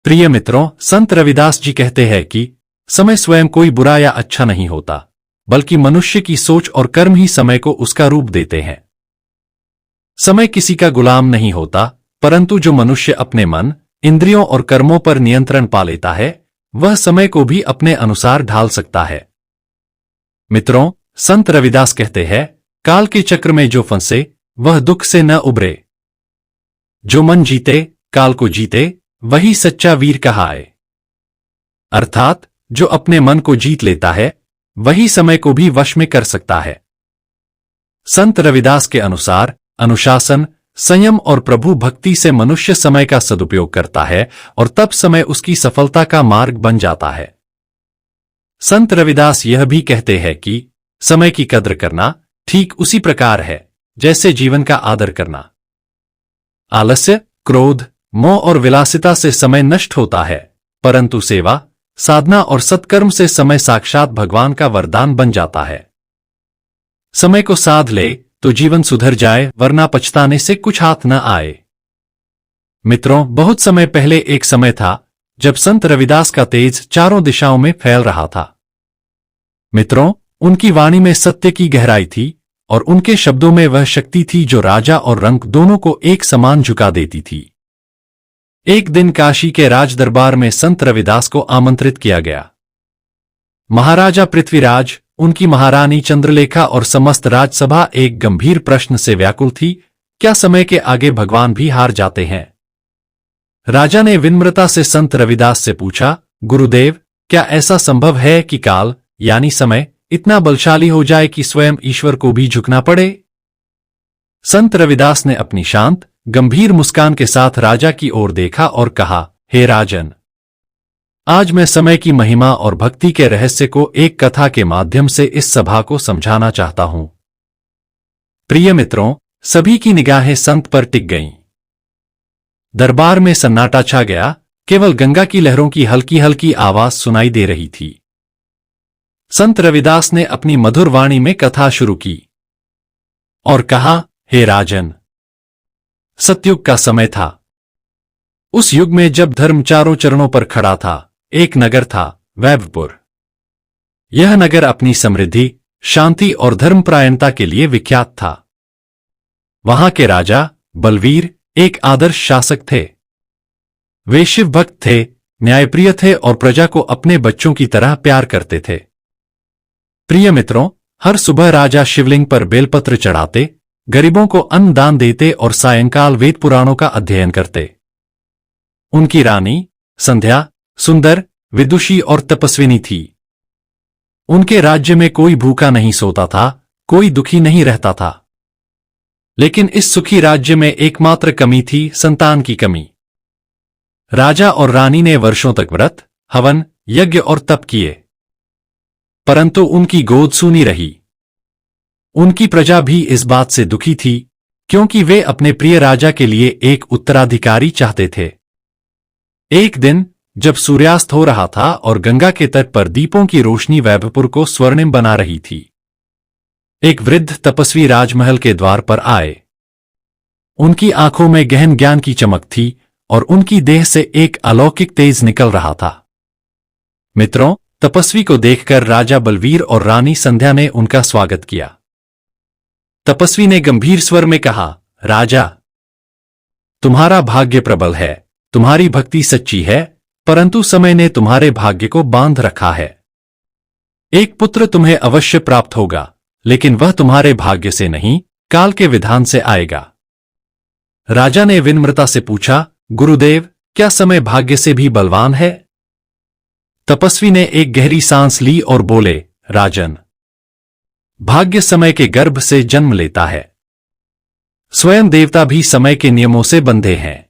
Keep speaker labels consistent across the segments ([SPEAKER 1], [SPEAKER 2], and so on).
[SPEAKER 1] प्रिय मित्रों, संत रविदास जी कहते हैं कि समय स्वयं कोई बुरा या अच्छा नहीं होता, बल्कि मनुष्य की सोच और कर्म ही समय को उसका रूप देते हैं। समय किसी का गुलाम नहीं होता, परंतु जो मनुष्य अपने मन, इंद्रियों और कर्मों पर नियंत्रण पा लेता है, वह समय को भी अपने अनुसार ढाल सकता है। मित्रों, संत रविदास कहते हैं, काल के चक्र में जो फंसे वह दुख से न उबरे। जो मन जीते, काल को जीते, वही सच्चा वीर कहाए। अर्थात जो अपने मन को जीत लेता है, वही समय को भी वश में कर सकता है। संत रविदास के अनुसार अनुशासन, संयम और प्रभु भक्ति से मनुष्य समय का सदुपयोग करता है और तब समय उसकी सफलता का मार्ग बन जाता है। संत रविदास यह भी कहते हैं कि समय की कद्र करना ठीक उसी प्रकार है जैसे जीवन का आदर करना। आलस्य, क्रोध, मोह और विलासिता से समय नष्ट होता है, परंतु सेवा, साधना और सत्कर्म से समय साक्षात भगवान का वरदान बन जाता है। समय को साध ले तो जीवन सुधर जाए, वरना पछताने से कुछ हाथ न आए। मित्रों, बहुत समय पहले एक समय था जब संत रविदास का तेज चारों दिशाओं में फैल रहा था। मित्रों, उनकी वाणी में सत्य की गहराई थी और उनके शब्दों में वह शक्ति थी जो राजा और रंक दोनों को एक समान झुका देती थी। एक दिन काशी के राजदरबार में संत रविदास को आमंत्रित किया गया। महाराजा पृथ्वीराज, उनकी महारानी चंद्रलेखा और समस्त राजसभा एक गंभीर प्रश्न से व्याकुल थी, क्या समय के आगे भगवान भी हार जाते हैं? राजा ने विनम्रता से संत रविदास से पूछा, गुरुदेव, क्या ऐसा संभव है कि काल यानी समय इतना बलशाली हो जाए कि स्वयं ईश्वर को भी झुकना पड़े? संत रविदास ने अपनी शांत, गंभीर मुस्कान के साथ राजा की ओर देखा और कहा, हे राजन, आज मैं समय की महिमा और भक्ति के रहस्य को एक कथा के माध्यम से इस सभा को समझाना चाहता हूं। प्रिय मित्रों, सभी की निगाहें संत पर टिक गईं। दरबार में सन्नाटा छा गया, केवल गंगा की लहरों की हल्की हल्की आवाज सुनाई दे रही थी। संत रविदास ने अपनी मधुर वाणी में कथा शुरू की और कहा, हे राजन, सतयुग का समय था। उस युग में जब धर्म चारों चरणों पर खड़ा था, एक नगर था, वैभवपुर। यह नगर अपनी समृद्धि, शांति और धर्मपरायणता के लिए विख्यात था। वहां के राजा बलवीर एक आदर्श शासक थे। वे शिव भक्त थे, न्यायप्रिय थे और प्रजा को अपने बच्चों की तरह प्यार करते थे। प्रिय मित्रों, हर सुबह राजा शिवलिंग पर बेलपत्र चढ़ाते, गरीबों को अन्न दान देते और सायंकाल वेद पुराणों का अध्ययन करते। उनकी रानी संध्या सुंदर, विदुषी और तपस्विनी थी। उनके राज्य में कोई भूखा नहीं सोता था, कोई दुखी नहीं रहता था। लेकिन इस सुखी राज्य में एकमात्र कमी थी, संतान की कमी। राजा और रानी ने वर्षों तक व्रत, हवन, यज्ञ और तप किए, परंतु उनकी गोद सूनी रही। उनकी प्रजा भी इस बात से दुखी थी, क्योंकि वे अपने प्रिय राजा के लिए एक उत्तराधिकारी चाहते थे। एक दिन जब सूर्यास्त हो रहा था और गंगा के तट पर दीपों की रोशनी वैभवपुर को स्वर्णिम बना रही थी, एक वृद्ध तपस्वी राजमहल के द्वार पर आए। उनकी आंखों में गहन ज्ञान की चमक थी और उनकी देह से एक अलौकिक तेज निकल रहा था। मित्रों, तपस्वी को देखकर राजा बलवीर और रानी संध्या ने उनका स्वागत किया। तपस्वी ने गंभीर स्वर में कहा, राजा, तुम्हारा भाग्य प्रबल है, तुम्हारी भक्ति सच्ची है, परंतु समय ने तुम्हारे भाग्य को बांध रखा है। एक पुत्र तुम्हें अवश्य प्राप्त होगा, लेकिन वह तुम्हारे भाग्य से नहीं, काल के विधान से आएगा। राजा ने विनम्रता से पूछा, गुरुदेव, क्या समय भाग्य से भी बलवान है? तपस्वी ने एक गहरी सांस ली और बोले, राजन, भाग्य समय के गर्भ से जन्म लेता है। स्वयं देवता भी समय के नियमों से बंधे हैं।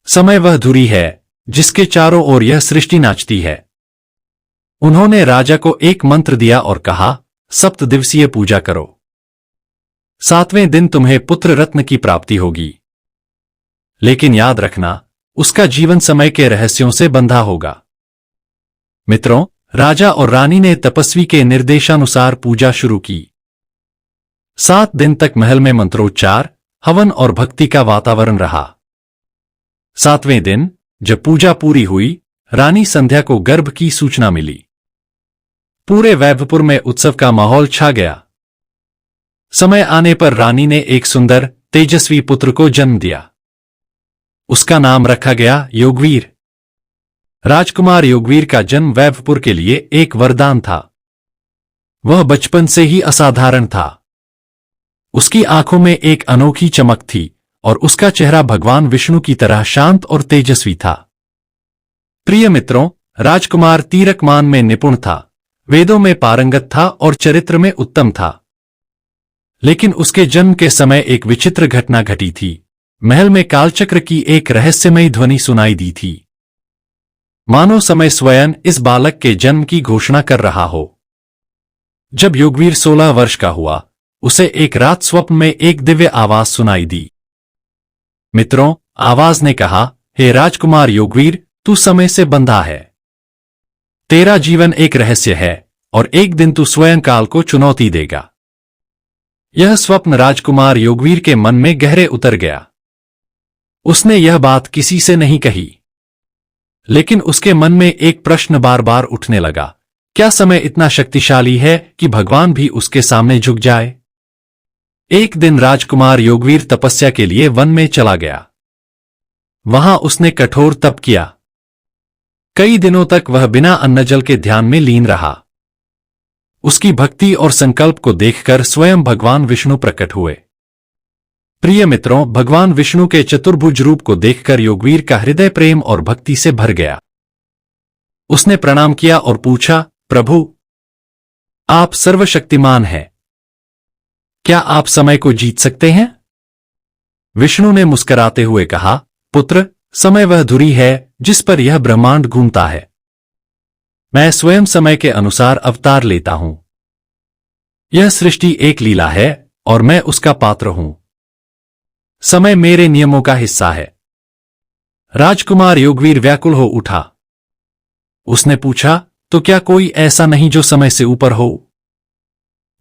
[SPEAKER 1] समय वह धुरी है जिसके चारों ओर यह सृष्टि नाचती है। उन्होंने राजा को एक मंत्र दिया और कहा, 7 दिवसीय पूजा करो। 7वें दिन तुम्हें पुत्र रत्न की प्राप्ति होगी। लेकिन याद रखना, उसका जीवन समय के रहस्यों से बंधा होगा। मित्रों, राजा और रानी ने तपस्वी के निर्देशानुसार पूजा शुरू की। 7 दिन तक महल में मंत्रोच्चार, हवन और भक्ति का वातावरण रहा। 7वें दिन जब पूजा पूरी हुई, रानी संध्या को गर्भ की सूचना मिली। पूरे वैभवपुर में उत्सव का माहौल छा गया। समय आने पर रानी ने एक सुंदर, तेजस्वी पुत्र को जन्म दिया। उसका नाम रखा गया योगवीर। राजकुमार योगवीर का जन्म वैभवपुर के लिए एक वरदान था। वह बचपन से ही असाधारण था। उसकी आंखों में एक अनोखी चमक थी और उसका चेहरा भगवान विष्णु की तरह शांत और तेजस्वी था। प्रिय मित्रों, राजकुमार तीरकमान में निपुण था, वेदों में पारंगत था और चरित्र में उत्तम था। लेकिन उसके जन्म के समय एक विचित्र घटना घटी थी। महल में कालचक्र की एक रहस्यमयी ध्वनि सुनाई दी थी, मानो समय स्वयं इस बालक के जन्म की घोषणा कर रहा हो। जब योगवीर 16 वर्ष का हुआ, उसे एक रात स्वप्न में एक दिव्य आवाज सुनाई दी। मित्रों, आवाज ने कहा, हे राजकुमार योगवीर, तू समय से बंधा है। तेरा जीवन एक रहस्य है और एक दिन तू स्वयं काल को चुनौती देगा। यह स्वप्न राजकुमार योगवीर के मन में गहरे उतर गया। उसने यह बात किसी से नहीं कही, लेकिन उसके मन में एक प्रश्न बार बार उठने लगा, क्या समय इतना शक्तिशाली है कि भगवान भी उसके सामने झुक जाए? एक दिन राजकुमार योगवीर तपस्या के लिए वन में चला गया। वहां उसने कठोर तप किया। कई दिनों तक वह बिना अन्न जल के ध्यान में लीन रहा। उसकी भक्ति और संकल्प को देखकर स्वयं भगवान विष्णु प्रकट हुए। प्रिय मित्रों, भगवान विष्णु के चतुर्भुज रूप को देखकर योगवीर का हृदय प्रेम और भक्ति से भर गया। उसने प्रणाम किया और पूछा, प्रभु, आप सर्वशक्तिमान हैं, क्या आप समय को जीत सकते हैं? विष्णु ने मुस्कुराते हुए कहा, पुत्र, समय वह धुरी है जिस पर यह ब्रह्मांड घूमता है। मैं स्वयं समय के अनुसार अवतार लेता हूं। यह सृष्टि एक लीला है और मैं उसका पात्र हूं। समय मेरे नियमों का हिस्सा है। राजकुमार योगवीर व्याकुल हो उठा। उसने पूछा, तो क्या कोई ऐसा नहीं जो समय से ऊपर हो?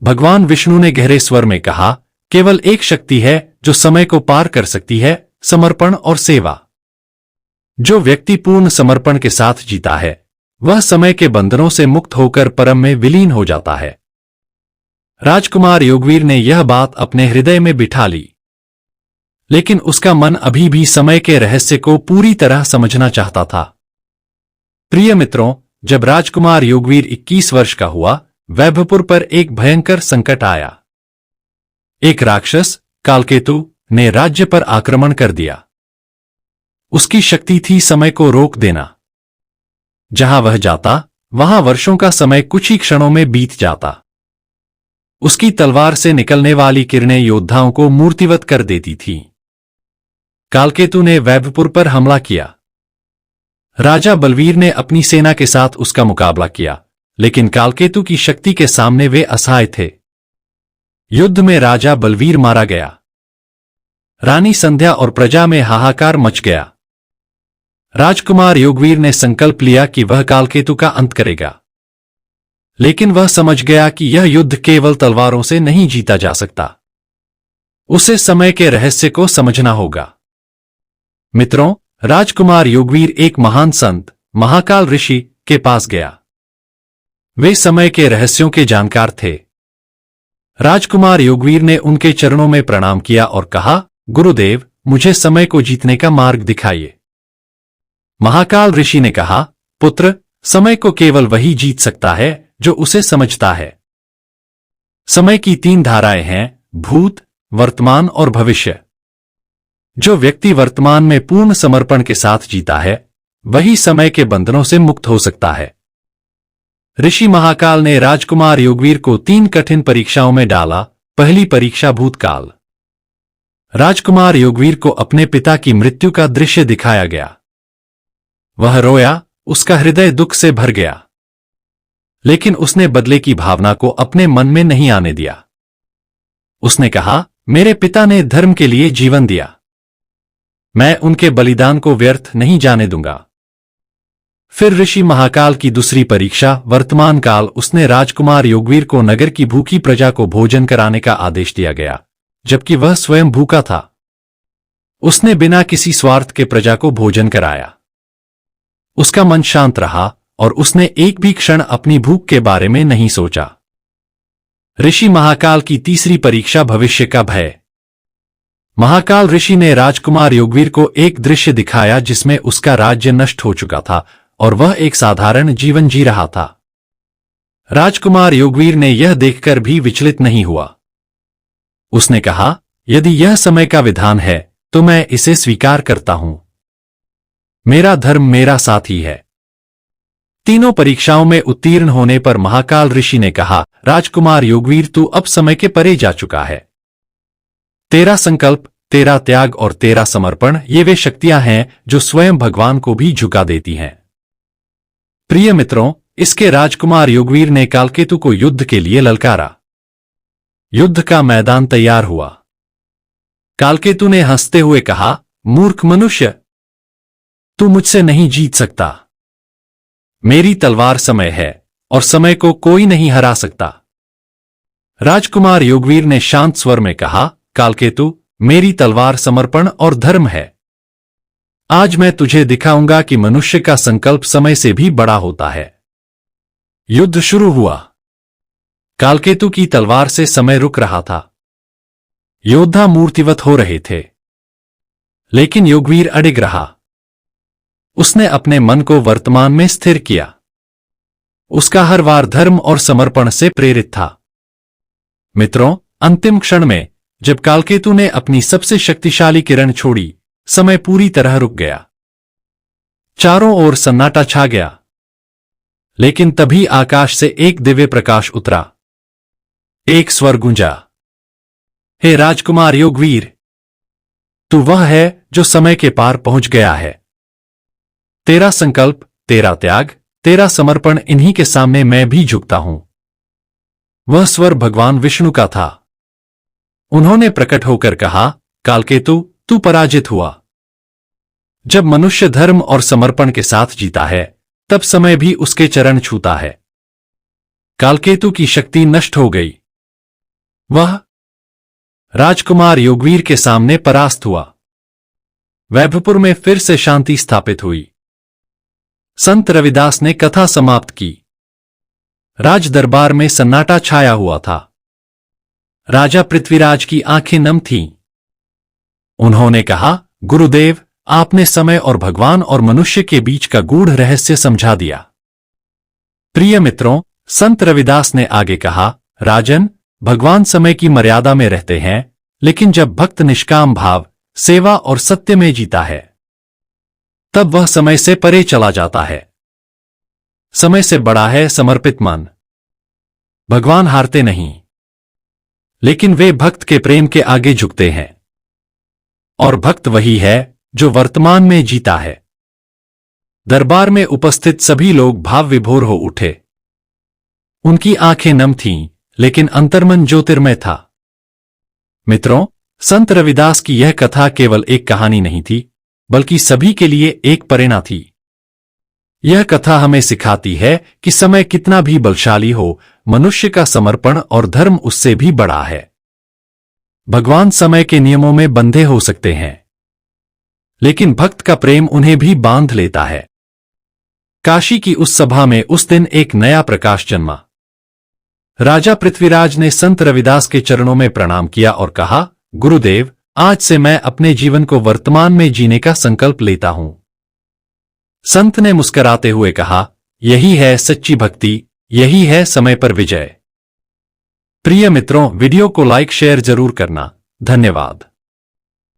[SPEAKER 1] भगवान विष्णु ने गहरे स्वर में कहा, केवल एक शक्ति है जो समय को पार कर सकती है, समर्पण और सेवा। जो व्यक्ति पूर्ण समर्पण के साथ जीता है, वह समय के बंधनों से मुक्त होकर परम में विलीन हो जाता है। राजकुमार योगवीर ने यह बात अपने हृदय में बिठा ली, लेकिन उसका मन अभी भी समय के रहस्य को पूरी तरह समझना चाहता था। प्रिय मित्रों, जब राजकुमार योगवीर 21 वर्ष का हुआ, वैभवपुर पर एक भयंकर संकट आया। एक राक्षस, कालकेतु, ने राज्य पर आक्रमण कर दिया। उसकी शक्ति थी समय को रोक देना। जहां वह जाता, वहां वर्षों का समय कुछ ही क्षणों में बीत जाता। उसकी तलवार से निकलने वाली किरणें योद्धाओं को मूर्तिवत कर देती थीं। कालकेतु ने वैभवपुर पर हमला किया। राजा बलवीर ने अपनी सेना के साथ उसका मुकाबला किया, लेकिन कालकेतु की शक्ति के सामने वे असहाय थे। युद्ध में राजा बलवीर मारा गया। रानी संध्या और प्रजा में हाहाकार मच गया। राजकुमार योगवीर ने संकल्प लिया कि वह कालकेतु का अंत करेगा, लेकिन वह समझ गया कि यह युद्ध केवल तलवारों से नहीं जीता जा सकता। उसे समय के रहस्य को समझना होगा। मित्रों, राजकुमार योगवीर एक महान संत, महाकाल ऋषि, के पास गया। वे समय के रहस्यों के जानकार थे। राजकुमार योगवीर ने उनके चरणों में प्रणाम किया और कहा, गुरुदेव, मुझे समय को जीतने का मार्ग दिखाइए। महाकाल ऋषि ने कहा, पुत्र, समय को केवल वही जीत सकता है जो उसे समझता है। समय की 3 धाराएं हैं, भूत, वर्तमान और भविष्य। जो व्यक्ति वर्तमान में पूर्ण समर्पण के साथ जीता है, वही समय के बंधनों से मुक्त हो सकता है। ऋषि महाकाल ने राजकुमार योगवीर को 3 कठिन परीक्षाओं में डाला। पहली परीक्षा भूतकाल। राजकुमार योगवीर को अपने पिता की मृत्यु का दृश्य दिखाया गया। वह रोया, उसका हृदय दुख से भर गया, लेकिन उसने बदले की भावना को अपने मन में नहीं आने दिया। उसने कहा, मेरे पिता ने धर्म के लिए जीवन दिया, मैं उनके बलिदान को व्यर्थ नहीं जाने दूंगा। फिर ऋषि महाकाल की दूसरी परीक्षा, वर्तमान काल। उसने राजकुमार योगवीर को नगर की भूखी प्रजा को भोजन कराने का आदेश दिया गया, जबकि वह स्वयं भूखा था। उसने बिना किसी स्वार्थ के प्रजा को भोजन कराया। उसका मन शांत रहा और उसने एक भी क्षण अपनी भूख के बारे में नहीं सोचा। ऋषि महाकाल की तीसरी परीक्षा, भविष्य का भय। महाकाल ऋषि ने राजकुमार योगवीर को एक दृश्य दिखाया जिसमें उसका राज्य नष्ट हो चुका था और वह एक साधारण जीवन जी रहा था। राजकुमार योगवीर ने यह देखकर भी विचलित नहीं हुआ। उसने कहा, यदि यह समय का विधान है तो मैं इसे स्वीकार करता हूं। मेरा धर्म मेरा साथी है। तीनों परीक्षाओं में उत्तीर्ण होने पर महाकाल ऋषि ने कहा, राजकुमार योगवीर, तू अब समय के परे जा चुका है। तेरा संकल्प, तेरा त्याग और तेरा समर्पण, ये वे शक्तियां हैं जो स्वयं भगवान को भी झुका देती हैं। प्रिय मित्रों, इसके राजकुमार योगवीर ने कालकेतु को युद्ध के लिए ललकारा। युद्ध का मैदान तैयार हुआ। कालकेतु ने हंसते हुए कहा, मूर्ख मनुष्य, तू मुझसे नहीं जीत सकता। मेरी तलवार समय है और समय को कोई नहीं हरा सकता। राजकुमार योगवीर ने शांत स्वर में कहा, कालकेतु, मेरी तलवार समर्पण और धर्म है। आज मैं तुझे दिखाऊंगा कि मनुष्य का संकल्प समय से भी बड़ा होता है। युद्ध शुरू हुआ। कालकेतु की तलवार से समय रुक रहा था। योद्धा मूर्तिवत हो रहे थे, लेकिन योगवीर अडिग रहा। उसने अपने मन को वर्तमान में स्थिर किया। उसका हर वार धर्म और समर्पण से प्रेरित था। मित्रों, अंतिम क्षण में जब कालकेतु ने अपनी सबसे शक्तिशाली किरण छोड़ी, समय पूरी तरह रुक गया। चारों ओर सन्नाटा छा गया। लेकिन तभी आकाश से एक दिव्य प्रकाश उतरा। एक स्वर गूंजा, हे राजकुमार योगवीर, तू वह है जो समय के पार पहुंच गया है। तेरा संकल्प, तेरा त्याग, तेरा समर्पण, इन्हीं के सामने मैं भी झुकता हूं। वह स्वर भगवान विष्णु का था। उन्होंने प्रकट होकर कहा, कालकेतु, तू पराजित हुआ। जब मनुष्य धर्म और समर्पण के साथ जीता है, तब समय भी उसके चरण छूता है। कालकेतु की शक्ति नष्ट हो गई। वह राजकुमार योगवीर के सामने परास्त हुआ। वैभवपुर में फिर से शांति स्थापित हुई। संत रविदास ने कथा समाप्त की। राज दरबार में सन्नाटा छाया हुआ था। राजा पृथ्वीराज की आंखें नम थीं। उन्होंने कहा, गुरुदेव, आपने समय और भगवान और मनुष्य के बीच का गूढ़ रहस्य समझा दिया। प्रिय मित्रों, संत रविदास ने आगे कहा, राजन, भगवान समय की मर्यादा में रहते हैं, लेकिन जब भक्त निष्काम भाव, सेवा और सत्य में जीता है, तब वह समय से परे चला जाता है। समय से बड़ा है समर्पित मन। भगवान हारते नहीं, लेकिन वे भक्त के प्रेम के आगे झुकते हैं। और भक्त वही है जो वर्तमान में जीता है। दरबार में उपस्थित सभी लोग भाव विभोर हो उठे। उनकी आंखें नम थीं, लेकिन अंतर्मन ज्योतिर्मय था। मित्रों, संत रविदास की यह कथा केवल एक कहानी नहीं थी, बल्कि सभी के लिए एक प्रेरणा थी। यह कथा हमें सिखाती है कि समय कितना भी बलशाली हो, मनुष्य का समर्पण और धर्म उससे भी बड़ा है। भगवान समय के नियमों में बंधे हो सकते हैं, लेकिन भक्त का प्रेम उन्हें भी बांध लेता है। काशी की उस सभा में उस दिन एक नया प्रकाश जन्मा। राजा पृथ्वीराज ने संत रविदास के चरणों में प्रणाम किया और कहा, गुरुदेव, आज से मैं अपने जीवन को वर्तमान में जीने का संकल्प लेता हूं। संत ने मुस्कुराते हुए कहा, यही है सच्ची भक्ति, यही है समय पर विजय। प्रिय मित्रों, वीडियो को लाइक शेयर जरूर करना। धन्यवाद।